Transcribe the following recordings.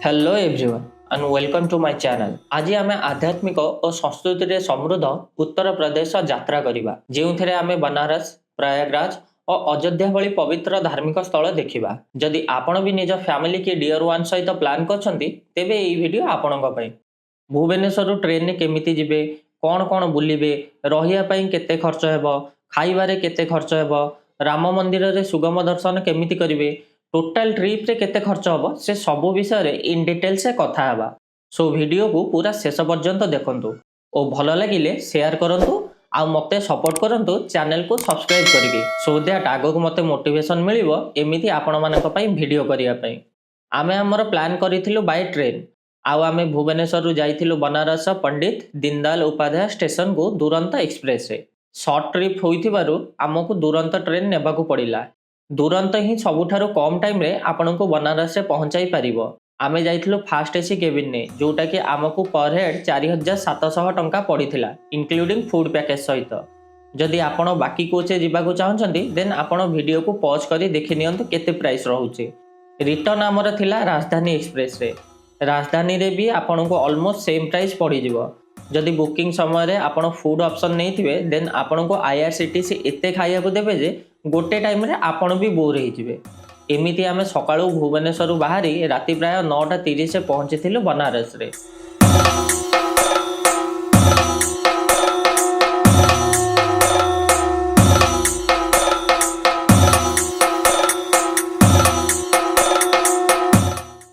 Hello everyone and welcome to my channel. आज आम आध्यात्मिक और संस्कृति समृद्ध उत्तर प्रदेश यात्रा करवा जो आम बनारस, प्रयागराज और अयोध्या भली पवित्र धार्मिक स्थल देखा। जदि आपण भी निज फैमिली की डियर वन सहित प्लान करछंती तेबे एई वीडियो आपणक पई। भुवनेश्वर ट्रेन ने केमिति जिबे, कौन कौन बुलिबे, रहिया पई केते खर्च हेबो, खाइबारे केते खर्च हेबो, राम मंदिर रे सुगम दर्शन केमिति करिवे, टोटाल ट्रिप रे केते खर्च हबो से सबो विषय रे इन डिटेल से कथा हेबा। सो वीडियो को पूरा शेष पर्यंत देखंतु और भल लागिले शेयर करंतु आ मते सपोर्ट करंतु चैनल को सब्सक्राइब करिके सो दैट आगो को मते मोटिवेशन मिलिबो एमिति आपण मानक पई वीडियो करिया पई। आमे हमर प्लान करिथिलु बाय ट्रेन। आउ आमे भुवनेश्वर जाइथिलु बनारस पंडित दीनदयाल उपाध्याय स्टेशन को दुरंत एक्सप्रेस रे। शॉर्ट ट्रिप होइथिबारु आमको दुरंत ट्रेन नेबाकू पड़िला। दुरंत ही सबुठारु कम टाइम रे आपनको बनारस से पहुंचाई पारिबो। आमे जाइथिलु फास्ट एसी केबिन ने जोटा कि आमको पर हेड 4700 टंका पड़िथिला इंक्लूडिंग फूड पैकेज सहित। जदि आपण बाकी कोचे जिबाकू चाहछंती देन आपण वीडियो को पॉज करी देखि नियंतु केते प्राइस रहउची। रिटर्न हमर थिला राजधानी एक्सप्रेस रे। राजधानी रे भी आपनको ऑलमोस्ट सेम प्राइस पड़ी जिवो। जदि बुकिंग समय रे आपण फूड ऑप्शन नहीं थिबे देन आपनको आईआरसीटीसी एते खाइया को देबे जे गोटे टाइम रे आपण भी बोर हो जिवे। एमिति आमे सकाळू भुवनेश्वर बाहरी राति प्राय 9:30 से पहुंचीथिलु बनारस रे।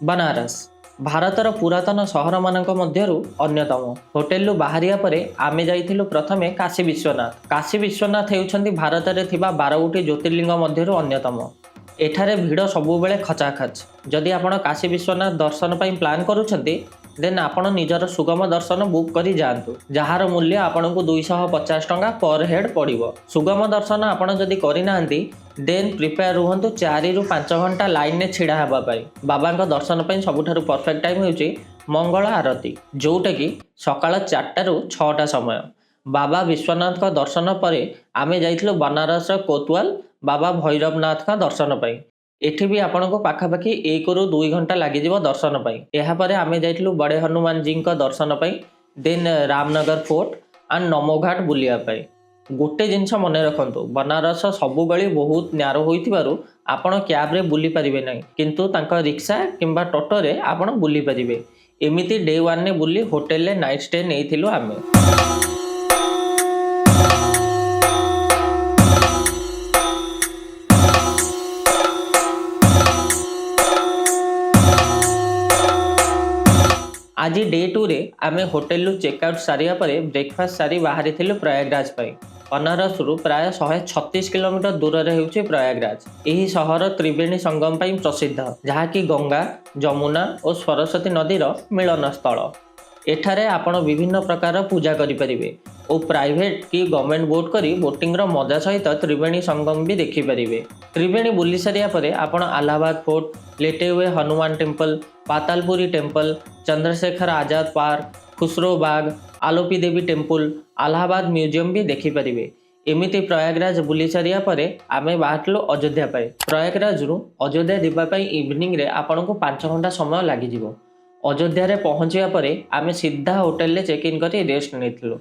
बनारस भारतर पुरातन सहर मानक मध्यरु अन्यतम। होटेल बाहरिया परे आमे जाइथिलु प्रथमे काशी विश्वनाथ। काशी विश्वनाथ हेउछंती भारत रे थिबा 12 गोटी ज्योतिर्लिंग मध्यरु अन्यतम। एठारे भिड़ सबुबेले खचाखच। जदि आपण काशी विश्वनाथ दर्शन पई प्लान करूछंती देन आपण निजर सुगम दर्शन बुक करी जांतु जहार मूल्य आपनको 250 टंका पर हेड पड़िबो। सुगम दर्शन आपण जदि करि नाहंती देन प्रिपेयर रुहंतु 4 रु 5 घंटा लाइन ने छिड़ा हेबा पई। बाबांका दर्शन पई सबुठारु परफेक्ट टाइम हेउची मंगल आरती जोटा कि सकाळ 4टा रु 6टा समय। बाबा विश्वनाथ का दर्शन परे आमे जाइथिलु बनारस कोतवाल बाबा भैरवनाथ का दर्शन पई। एठी भी आपनको पाखापाखि 1 रु 2 घंटा लागि जिवो दर्शन पई। एहा परे आमे जाइथिलु बड़े हनुमान जी का दर्शन पई then Ramnagar fort and Namoghat बुलिया पई। गोटे जिनस मन रखंतु बनारस सबु बेले बहुत न्यारो होइथिबारु आपण कैब रे बुली परिबे नै किंतु तांका रिक्शा किंबा टोटो रे आपण बुली परिबे। एमिति डे 1 ने बुली होटल ले नाइट स्टे नेइथिलु आमे। आज डे 2 रे आमे होटेल चेकआउट सारिया परे ब्रेकफास्ट सारी बाहरी थिलु प्रयागराज पई। बनारस रु प्राय 136 किलोमीटर दूर रे हेउची प्रयागराज। एही शहर त्रिवेणी संगम पई प्रसिद्ध जहा कि गंगा, जमुना और सरस्वती नदीर मिलन स्थल। एठारे आपण विभिन्न प्रकार पूजा करि परिबे और प्राइवेट की गवर्नमेंट बोट करी बोटिंग रो मजा सहित त्रिवेणी संगम भी देखि परिबे। त्रिवेणी बुली सारिया परे आपण अलाहाबाद फोर्ट, लेटेवे Hanuman temple, Patalpuri temple, Chandrashekhar Azad park, Khusro Bagh, Alopi Devi temple, Allahabad museum भी देखि परिबे। एमिति प्रयागराज बुली सारिया परे आमे बाहरलु अयोध्या पाए। प्रयागराज रु अयोध्या दिबा पई इवनिंग रे आपनको 5 घंटा समय लागि जिवो। अयोध्या रे पहुंचिया परे आमे सीधा होटल ले चेक इन करी रेस्ट नेथिलु।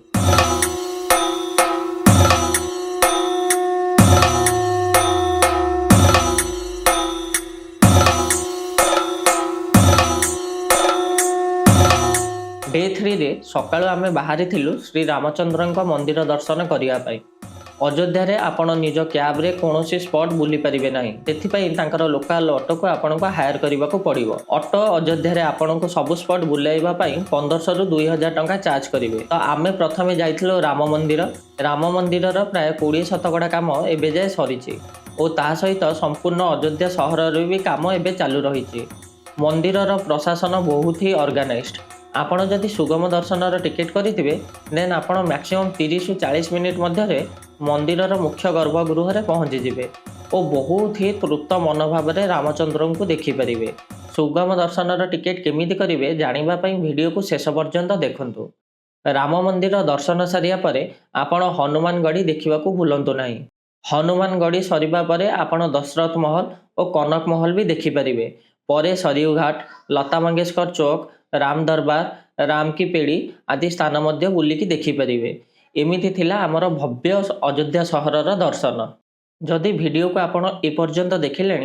डे 3 रे सकाळु आमे बाहरी थिलु श्री रामचंद्रन का मंदिर दर्शन करिया पाई। अयोध्या रे आपण निज कैब रे कोनोसी स्पॉट बुली परिबे नाही तेथि पई तांकर लोकल ऑटो को आपनको हायर करबाको पड़िबो। ऑटो अयोध्या रे आपनको सब स्पॉट बुलाइबा पई 1500 रु 2000 टंका चार्ज करिवे। तो आमे प्रथमे जाइथिलो राम मंदिर। राम मंदिर रो प्राय 20 शतकड़ा काम एबे जाय सरीची और ता सहित संपूर्ण अयोध्या शहर रे भी काम एबे चालू रहिची। मंदिर रो प्रशासन बहुत ही ऑर्गेनाइज्ड। आपण जदि सुगम दर्शन टिकेट करिथिबे देन आपण मैक्सिमम 30 रु 40 मिनिट मध्य मंदिर मुख्य गर्भगृह रे पहुंची जिवे और बहुत ही तृप्त मनोभाव रे रामचंद्र को देखिपारे। सुगम दर्शन टिकेट केमिति करिवे जानिबा पई वीडियो को शेष पर्यंत देखंतु। राम मंदिर दर्शन सारिया परे आपण हनुमानगढ़ी देखिबाकू भूलंतु नाही। हनुमानगढ़ी सरिबा परे आपण दशरथ महल और कनक महल भी देखिपारे। परे सरयू घाट, लता मंगेशकर चौक, राम दरबार, राम की पेड़ी आदि स्थान मध्य बुलिकी देखिपारे। एमिति थिला आमर भव्य अयोध्या सहरर दर्शन। जदि वीडियो को आपण एपर्यंत देखिले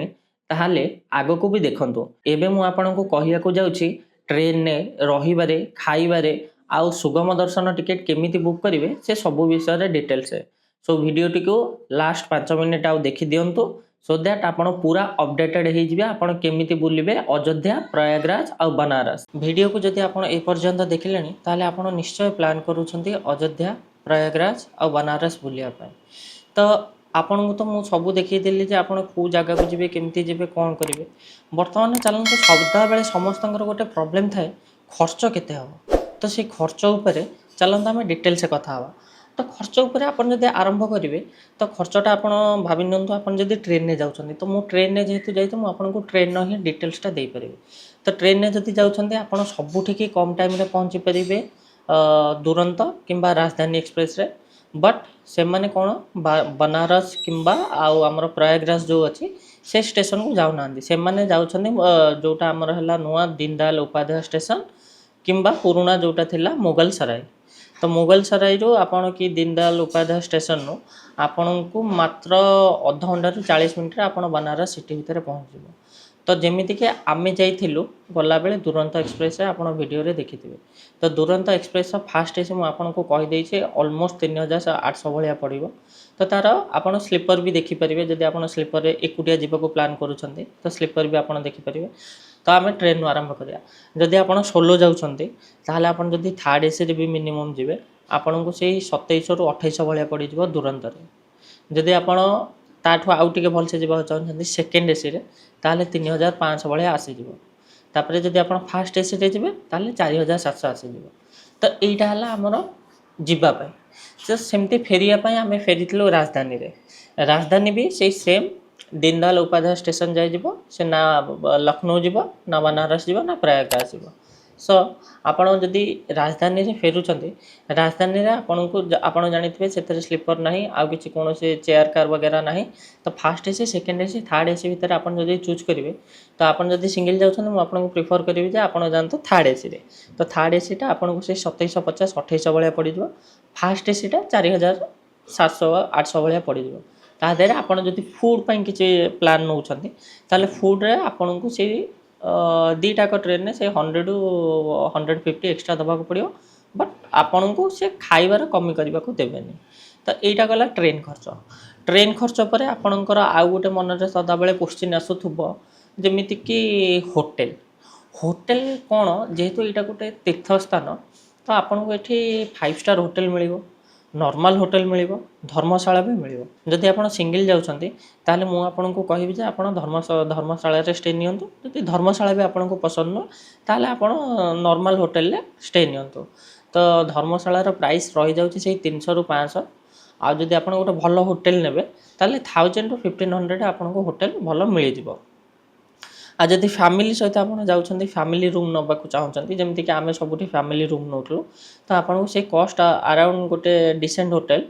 ताहले आगको भी देखंतु। एबे मु आपनको कहियाको जाउछि ट्रेन ने रहिबारे खाइबारे आउ सुगम दर्शन टिकेट केमिति बुक करिवे से सब विषय रे डिटेल्स है। सो वीडियो टिको लास्ट 5 मिनिट आउ देखि दियंतु सो दैट आपण पूरा अपडेटेड हे जिवे आपण केमिति बुलिबे अयोध्या, प्रयागराज आउ बनारस। वीडियो को जदि आपण एपर्यंत देखिलेनी ताहले आपण निश्चय प्लान करूछंती अयोध्या, प्रयागराज आउ बनारस बुलिया पाए। तो आपन तो मु सब देखि देली जे आपण को जगह को जिवे केमिति जिवे कोन करिवे। वर्तमान चलंतु सदा बेले समस्तंकर गोटे प्रॉब्लम थाए खर्च केते हो। तो से खर्च उपरे चलंतु आमे डिटेल से कथा हवा। तो खर्च उपरे आपण जदि आरंभ करिवे तो खर्चटा आपण भाबि नियंतु आपण जदि ट्रेन ने जाउछन्ती तो मु ट्रेन ने जेहेतु जाई तो मु आपन को ट्रेन न ही डिटेल्स टा देई परिबे। तो ट्रेन ने जदि जाउछन्ती आपण सबुठी की कम टाइम रे पहुंची परिबे दुरंतो किंबा राजधानी एक्सप्रेस रे। बट से माने कोन बनारस किंबा आउ हमर प्रयागराज जो अछि से स्टेशन को जाउ नांदी। से माने जाउछन्ती जोटा हमर हला नुवा दीनदयाल उपाध्याय स्टेशन किंबा पुराना जोटा थिला मुगल सराय। तो मुगल सराय रो आपण की दीनदयाल उपाध्याय स्टेशन नो आपण को मात्र आधा घंटा रु 40 मिनिट रे आपण बनारस सिटी भितर पहुंच जिवो। तो जेमिति के आमे जाइथिलु गला बेले दुरंतो एक्सप्रेस रे आपण वीडियो रे देखिथिबे। तो दुरंतो एक्सप्रेस फास्ट एसी मु आपण को कहि देइ छे ऑलमोस्ट 3800 भलिया पड़िबो। तो तार आपण स्लीपर भी देखि परिबे जदि आपण स्लीपर रे एकुटिया जीवको प्लान करूछन्ते तो स्लीपर भी आपण देखि परिबे। तो आमे ट्रेन आरंभ करिया। जदि आपण सोलो जाउछन्ते ताहले आपण जदि थर्ड एसी रे भी मिनिमम जिवे आपण को सेही 2700 रु 2800 भलिया पड़ि जिवो दुरंतो रे। जदि आपण ताठो आउ टिके भल से जिबा चाहछन्ते सेकंड एसी रे ताहले 3500 भलिया आसी जिवो। तापरे जदि आपण फर्स्ट एसी रे जिबे ताहले 4700 आसी जिवो। तो एइटा हला हमर जिबा पय। तो सेमती फेरिया पय आमे फेरितलो राजधानी रे। राजधानी भी सेही सेम दीनदयाल उपाध्याय स्टेशन जाय जिवो। से ना लखनऊ जिवो ना बनारस जिवो ना प्रयागराज जिवो। सो आपण जदि राजधानी रे फेरुछन्ते राजधानी रे आपण को आपण जानिथिबे सेतरे स्लीपर नाही आ किछि कोनोसे चेयर कार वगैरह नाही। तो first AC second AC third AC भितर आपण जदि चूज करिवे तो आपण जदि सिंगल जाउछन्ते मु आपण को प्रेफर करिवे जे आपण जानतो थर्ड एसी रे। तो थर्ड एसी टा आपण को से 2750 2800 भलिया पड़ि जिवो। फर्स्ट एसी टा 4700 800 भलिया पड़ि जिवो। ता देरे आपण जदि फूड पय किछि प्लान नउछन्ते ताले फूड रे आपण को से दीटा को ट्रेन ने से 100 टू 150 एक्स्ट्रा दबा को पड़ियो। बट आपण को से खाइबार कमी करबा को देबेनी। तो एटा गला ट्रेन खर्च। ट्रेन खर्च पर आपणकर आउ गोटे मन रे सदा बेले क्वेश्चन आसुथुबो जेमिति कि होटल। होटल कोन जेहेतु एटा गोटे तीर्थ स्थान तो आपण को एठी 5 स्टार होटल मिलिबो, नॉर्मल होटल मिलिबो, धर्मशाला भी मिलिबो। जदि आपण सिंगल जाउछन्ती ताले मु आपण को कहिबि जे आपण धर्मशाला रे स्टे नियंतु। जदि धर्मशाला भी आपण को पसंद न ताले आपण नॉर्मल होटल रे स्टे नियंतु। तो धर्मशाला रो प्राइस रहि जाउछि सेही 300 रु 500। आ जदि आपण गोटे भलो होटल नेबे ताले 1000 टू 1500 आपण को होटल भलो मिलि जिवो। आ जदि फैमिली सहित आपण जाउछन्ती फैमिली रूम नबा को चाहछन्ती जेमति कि आमे सबुठी फैमिली रूम नउतलु तो आपण को से कॉस्ट अराउंड गोटे डिसेंट होटल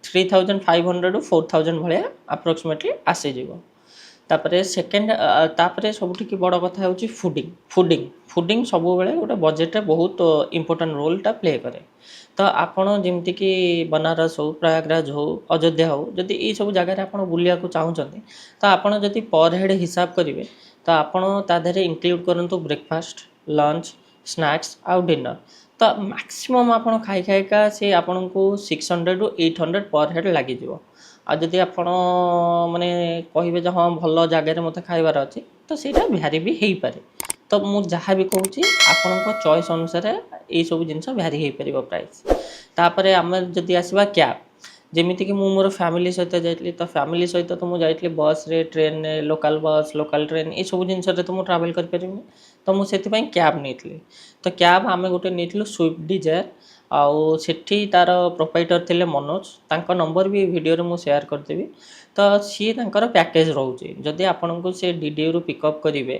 3500 टू 4000 भलिया अप्रोक्सीमेटली आसी जिवो। तापरे सेकंड तापरे सबुठी की बड़ कथा होची फूडिंग सब बेले गोटे बजेट रे बहुत इंपोर्टेंट रोल टा प्ले करे। तो आपण जेमति कि बनारस हो, प्रयागराज हो, अयोध्या हो जदि ई सब जगह रे आपण बुलिया को चाहछन्ती तो आपण जदि पर हेड हिसाब करिवे तो आपण ता देरे इंक्लूड करंतु ब्रेकफास्ट, लंच, स्नैक्स आउ डिनर। तो मैक्सिमम आपण खाई खाई का से आपण को 600 टू 800 पर हेड लागि जिवो। आ जदि आपण माने कहिबे जे हां भलो जगह रे मते खाइबार अछि तो सेटा भ्यारी भी हेई पारे। तो मु जहाँ भी कहूँ आपण को चॉइस अनुसार ये सब जिनस भ्यारी हो पार प्राइस। तापर आम जदि आसवा कैब जेमिति कि मु मोर फैमिली सहित जाइली तो फैमिली सहित तो मुझे जाइली बस रे ट्रेन रे लोकल बस लोकल ट्रेन ये सब जिनस तो मुझे ट्रावेल कर परिनी। तो मुझे कैब नहीं तो कैब आम गोटे नहीं स्विफ्ट डिजायर आउ सेठी तार प्रोप्राइटर थिले मनोज तांको नंबर भी वीडियो रे मु शेयर करदेवी। तो सी तांकर पैकेज रोचे जदि आपन को से डीडीयू रु पिकअप करेंगे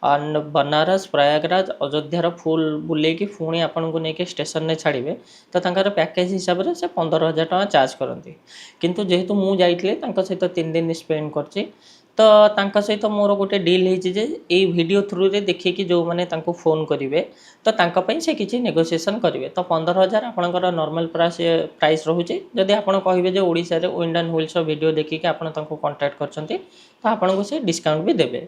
एंड बनारस प्रयागराज अयोध्यार फुल बुले कि पुणी आपन को लेके स्टेशन में छाड़े तो तांकर पैकेज हिसाब से 15,000 टका चार्ज करती। किंतु जेहेतु मु जाइए सहित 3 दिन स्पेंड करची तो तांका सहित मोर गोटे डील होती जे ये वीडियो थ्रू रे देखिए जो मैंने तांको फोन करेंगे तो तांका पई से किसी नेगोशिएशन करेंगे तो 15,000 आपणकर नॉर्मल प्राइस रोचे जदि आपड़ कहे जो ओडिशा रे विंड एंड व्हील्स वीडियो देखिए आपन तांको कांटेक्ट करछंती तो आपन को से डिस्काउंट भी देबे।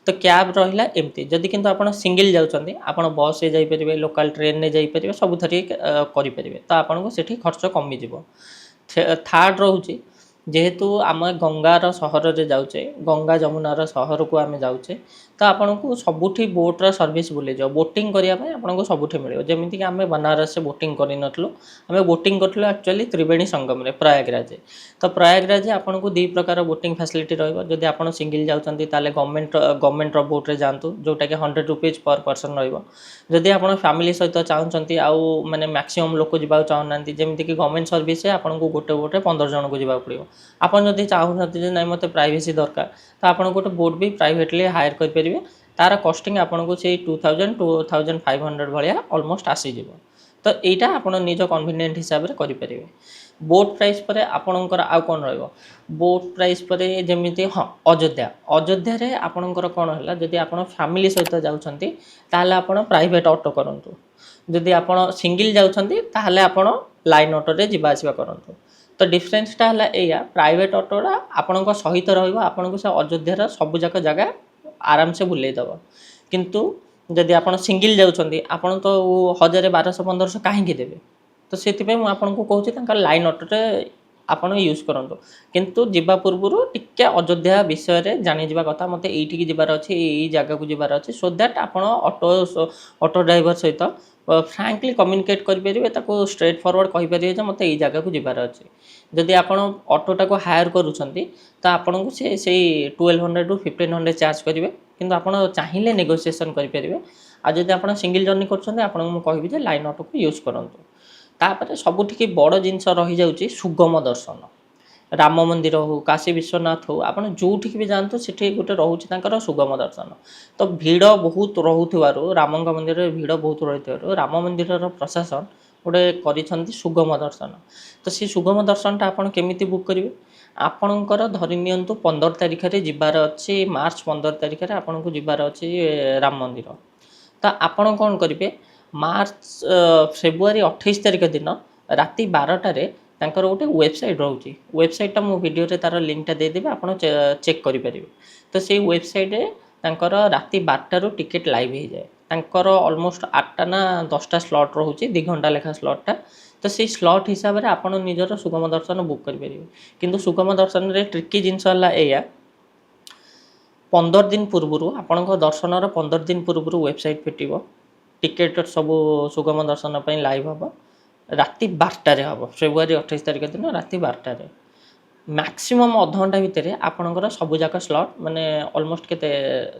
तो कैब रहिला एमती जदि किंतु आपन सिंगल जाउछंती आपन बस से जाई परिबे लोकल ट्रेन ने जाई परिबे सब थरी करि परिबे तो आपन को सेठी खर्च कमी जिवो। थर्ड रोचे जेहेतु आम गंगार सहर रे जाऊे गंगा जमुनार सहर को आम जाऊे तो आपन को सबुठी बोट्र सर्विस बुले जाओ बोटिंग करने आपन को सबुठी मिले जमीक आम बनारस से बोटिंग करूँ आम बोटिंग करूँ एक्चुअली त्रिवेणी संगम रे प्रयागराज तो प्रयागराज आपन को दी प्रकार बोटिंग फैसिलिटी रही आप सिंगल जाऊँगी गवर्नमेंट बोट्रे जातु जोटा कि 100 रुपीज पर पर्सन रही आप फैमिली सहित चाहते आउ माने मैक्सिमम लोक जावा चाहूना जमीक गवर्नमेंट सर्विस आपन को गोटे बोट्रे 15 जन को जावाक पड़ो आपन जदि चाहते ना मत प्राइवेसी दरकार तो आप गोटे बोट भी प्राइवेटली हायर करेंगे तार कस्टिंग आपन को 2,000-2,500 भाया ऑलमोस्ट आसीज तो यहाँ आप निज कन्वीनियंट हिसाब से करेंगे। बोट प्राइस पर आपणकर आउ कौन रहिबो बोट प्राइस पर जमी हाँ अयोध्या रे आपणकर कौन है जदि आप फैमिली सहित जाउछंती ताहले आपण प्राइवेट ऑटो करंतु जदि आपण सिंगल जाउछंती ताहले आपण लाइन ऑटो रे जिबा आसिबा करंतु। तो डिफरेन्सटा है या प्राइवेट ऑटोटा आपण सहित रही से अयोध्यार सबूक जगह आराम से बुलेदब किंतु जदि आप सिंगल जाउछंती आपण तो 1,000-1,200-1,500 कहीं देवे तो से आपको कहूँ लाइन ऑटोटे आपड़ यूज करूँ किंतु जीवा पूर्व टिके अयोध्या विषय रे जानी जावा कथा मत ये जबार अच्छे यही जगह को जबार अच्छे सो दैट आप ऑटो ड्राइवर सहित फ्रांकली कम्युनिकेट करेंगे स्ट्रेट फॉरवर्ड कहींपर मत यही जगह को जबार अच्छे जदि आप ऑटोटा को हायर करुँच तो आपन को से 1,200-1,500 चार्ज करेंगे किंतु आप चाहिए नेगोशिएशन करेंगे आज आप सिंगल जर्नी कर लाइन ऑटो को यूज करूँ। तापर सबुठी बड़ जिनस रही जाऊँगी सुगम दर्शन राम मंदिर हो काशी विश्वनाथ हो आप जो भी जातु से गोटे रोचे सुगम दर्शन तो भीड़ बहुत रोथु राम मंदिर में भीड़ बहुत रही राम मंदिर प्रशासन गोटे कर सुगम दर्शन तो सी सुगम दर्शनटा आप केमी बुक करेंगे आपणकर धरी नियंतु 15 तारिख रे जिबार अच्छी मार्च 15 तारिख रे आपन को जिबार अच्छी राम मंदिर तो आपण कौन करेंगे मार्च फेब्रुआरी 28 तारिख दिन राति 12टारे तांकर गोटे वेबसाइट रोचे वेबसाइटा मो वीडियो रे तार लिंकटा देदेबे आपण चेक करेंगे तो से वेबसाइट रे तांकर राति 12टारू टिकेट लाइव हो जाए तांकर ऑलमोस्ट 8टा ना 10टा स्लॉट रोचे 2 घंटा लेखा स्लॉटटा तो से स्लॉट हिसाब से आपन निजर सुगम दर्शन बुक करेंगे किंतु सुगम दर्शन रे ट्रिकी जिनस है 15 दिन पूर्व आपण दर्शन 15 दिन पूर्व वेबसाइट फिटिबो टिकेट सब सुगम दर्शन लाइव हम राति 12टारे हम फेब्रुआरी 28 तारिख दिन राति 12टारे मैक्सिमम अध घंटा भितर आपणकर सबूक स्लॉट माने ऑलमोस्ट के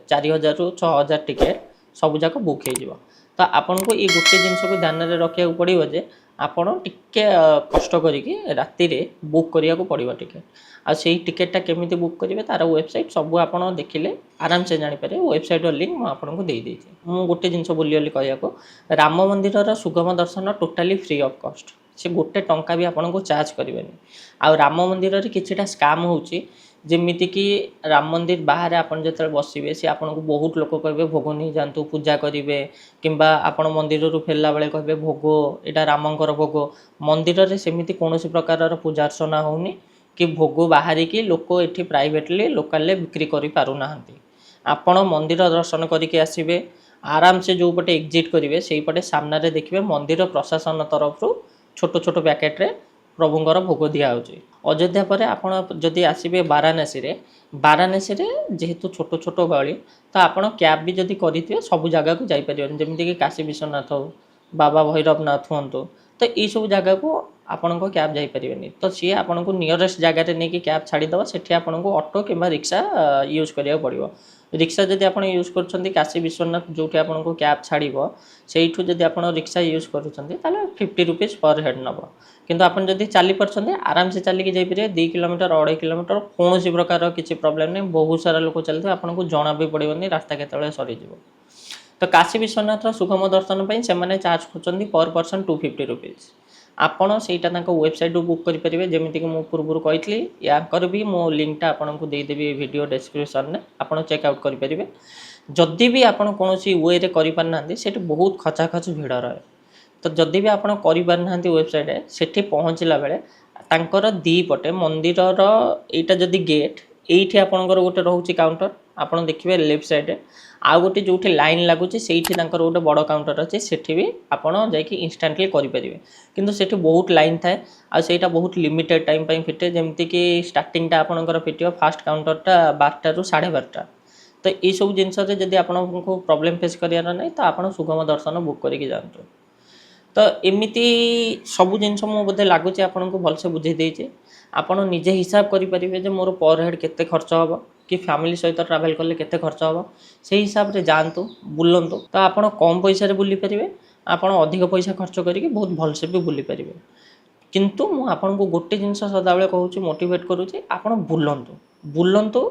4,000 ରୁ 6,000 टिकेट सबूक बुक हो तो आपन को ये गोटे जिनस को ध्यान में रखा पड़ो जे आपण टिके कष्ट करिकी राति रे बुक करिया को पड़ो टिकेट आ से टिकेटा केमी बुक करेंगे तार वेबसाइट सब आप देखिले आराम से जानीपर वेबसाइट लिंक मुझे आपको दे मुझे गोटे जिनस बोली कह राम मंदिर सुगम दर्शन टोटाली फ्री ऑफ कॉस्ट से गोटे टंका भी आपको चार्ज करेंगे आ राम मंदिर किछिटा स्काम होची जेमिति कि राम मंदिर बाहर आपन जो बसवे सी आपन को बहुत लोक कहे भोग नहीं जातु पूजा करेंगे किंबा आपन मंदिर रू फेरला बेले कहे भोग यहाँ रामंकर भोग मंदिर रे सेमिति कौन प्रकार पूजा अर्चना होनी कि भोग बाहर की लोक ये प्राइवेटली लोकाल बिक्री कर पारना आपण मंदिर दर्शन करके आसबे आराम से जो पटे एग्जिट करेंगे से पटे सामने देखिए मंदिर प्रशासन तरफ छोट छोट पैकेट रे प्रभुंर भोग दिखाई अयोध्या पर आपड़ जदि आसबे वाराणसी रे जेहेतु छोट छोट गली तो आपड़ कैब भी जदि करेंगे सब जगह को जापर जमीक कि काशी विश्वनाथ हो बाबा भैरवनाथ हूँ तो ये सब जगह को आपण को कैब जापरेनि तो सी आपन को नियरेस्ट जगह नहीं कि कैब छाड़ीदे से आपन को ऑटो कि रिक्शा यूज करा पड़ो रिक्शा जदि आप यूज कर काशी विश्वनाथ जो आपन को कैब छाड़ो से जब आप रिक्शा यूज कर 50 रुपीज पर हेड नब किंतु आपन जदि चली पार्छन्ते आराम से चलिकी जाइए 2 किलोमीटर 2.5 किलोमीटर कौन प्रकार किसी प्रॉब्लम नहीं बहुत सारा लोक चलते आपन को जना भी पड़ोनी रास्ता केतबेले सरीज तो काशी विश्वनाथ सुगम दर्शन से चार्ज कर पर पर्सन 250 रुपीज ଆପଣ ସେଇଟା ତାଙ୍କ ୱେବସାଇଟ୍ରୁ ବୁକ୍ କରିପାରିବେ। ଯେମିତିକି ମୁଁ ପୂର୍ବରୁ କହିଥିଲି, ୟାଙ୍କର ବି ମୁଁ ଲିଙ୍କଟା ଆପଣଙ୍କୁ ଦେଇଦେବି ଭିଡ଼ିଓ ଡେସ୍କ୍ରିପସନ୍‌ରେ, ଆପଣ ଚେକ୍ ଆଉଟ୍ କରିପାରିବେ। ଯଦି ବି ଆପଣ କୌଣସି ୱେରେ କରିପାରୁନାହାନ୍ତି, ସେଠି ବହୁତ ଖଚାଖଚ ଭିଡ଼ ରହେ। ତ ଯଦି ବି ଆପଣ କରିପାରୁନାହାନ୍ତି ୱେବସାଇଟ୍‌ରେ, ସେଠି ପହଞ୍ଚିଲା ବେଳେ ତାଙ୍କର ଦି ପଟେ ମନ୍ଦିରର ଏଇଟା ଯଦି ଗେଟ୍, ଏଇଠି ଆପଣଙ୍କର ଗୋଟେ ରହୁଛି କାଉଣ୍ଟର, ଆପଣ ଦେଖିବେ ଲେଫ୍ଟ ସାଇଡ଼୍‌ରେ। ଆଉ ଗୋଟେ ଯୋଉଠି ଲାଇନ୍ ଲାଗୁଛି ସେଇଠି ତାଙ୍କର ଗୋଟେ ବଡ଼ କାଉଣ୍ଟର ଅଛି, ସେଠି ବି ଆପଣ ଯାଇକି ଇନଷ୍ଟାଣ୍ଟଲି କରିପାରିବେ। କିନ୍ତୁ ସେଠି ବହୁତ ଲାଇନ୍ ଥାଏ, ଆଉ ସେଇଟା ବହୁତ ଲିମିଟେଡ୍ ଟାଇମ୍ ପାଇଁ ଫିଟେ। ଯେମିତିକି ଷ୍ଟାର୍ଟିଂଟା ଆପଣଙ୍କର ଫିଟିବ ଫାଷ୍ଟ କାଉଣ୍ଟରଟା 12ଟାରୁ 12:30। ତ ଏଇସବୁ ଜିନିଷରେ ଯଦି ଆପଣଙ୍କୁ ପ୍ରୋବ୍ଲେମ୍ ଫେସ୍ କରିବାର ନାହିଁ, ତ ଆପଣ ସୁଗମ ଦର୍ଶନ ବୁକ୍ କରିକି ଯାଆନ୍ତୁ। ତ ଏମିତି ସବୁ ଜିନିଷ ମୁଁ ବୋଧେ ଲାଗୁଛି ଆପଣଙ୍କୁ ଭଲସେ ବୁଝେଇ ଦେଇଛି। ଆପଣ ନିଜେ ହିସାବ କରିପାରିବେ ଯେ ମୋର ପର୍ ହେଡ଼୍ କେତେ ଖର୍ଚ୍ଚ ହେବ, କି ଫ୍ୟାମିଲି ସହିତ ଟ୍ରାଭେଲ୍ କଲେ କେତେ ଖର୍ଚ୍ଚ ହେବ। ସେଇ ହିସାବରେ ଯାଆନ୍ତୁ, ବୁଲନ୍ତୁ। ତ ଆପଣ କମ୍ ପଇସାରେ ବୁଲିପାରିବେ, ଆପଣ ଅଧିକ ପଇସା ଖର୍ଚ୍ଚ କରିକି ବହୁତ ଭଲସେ ବି ବୁଲିପାରିବେ। କିନ୍ତୁ ମୁଁ ଆପଣଙ୍କୁ ଗୋଟେ ଜିନିଷ ସଦାବେଳେ କହୁଛି, ମୋଟିଭେଟ୍ କରୁଛି, ଆପଣ ବୁଲନ୍ତୁ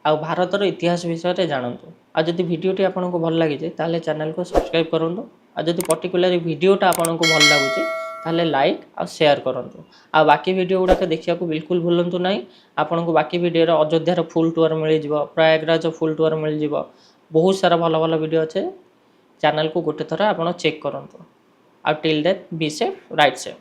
ଆଉ ଭାରତର ଇତିହାସ ବିଷୟରେ ଜାଣନ୍ତୁ। ଆଉ ଯଦି ଭିଡ଼ିଓଟି ଆପଣଙ୍କୁ ଭଲ ଲାଗିଛି ତାହେଲେ ଚ୍ୟାନେଲକୁ ସବସ୍କ୍ରାଇବ୍ କରନ୍ତୁ। ଆଉ ଯଦି ପର୍ଟିକୁଲାରଲି ଭିଡ଼ିଓଟା ଆପଣଙ୍କୁ ଭଲ ଲାଗୁଛି ତାହେଲେ ଲାଇକ୍ ଆଉ ସେୟାର କରନ୍ତୁ। ଆଉ ବାକି ଭିଡ଼ିଓ ଗୁଡ଼ାକ ଦେଖିବାକୁ ବିଲକୁଲ ଭୁଲନ୍ତୁ ନାହିଁ। ଆପଣଙ୍କୁ ବାକି ଭିଡ଼ିଓରେ ଅଯୋଧ୍ୟାର ଫୁଲ୍ ଟୁର୍ ମିଳିଯିବ, ପ୍ରୟାଗରାଜ ଫୁଲ୍ ଟୁର୍ ମିଳିଯିବ, ବହୁତ ସାରା ଭଲ ଭଲ ଭିଡ଼ିଓ ଅଛି। ଚ୍ୟାନେଲକୁ ଗୋଟେ ଥର ଆପଣ ଚେକ୍ କରନ୍ତୁ। ଆଉ ଟିଲ୍ ଦେନ୍ ବି ସେଫ୍, ରାଇଟ୍ ସେଫ୍।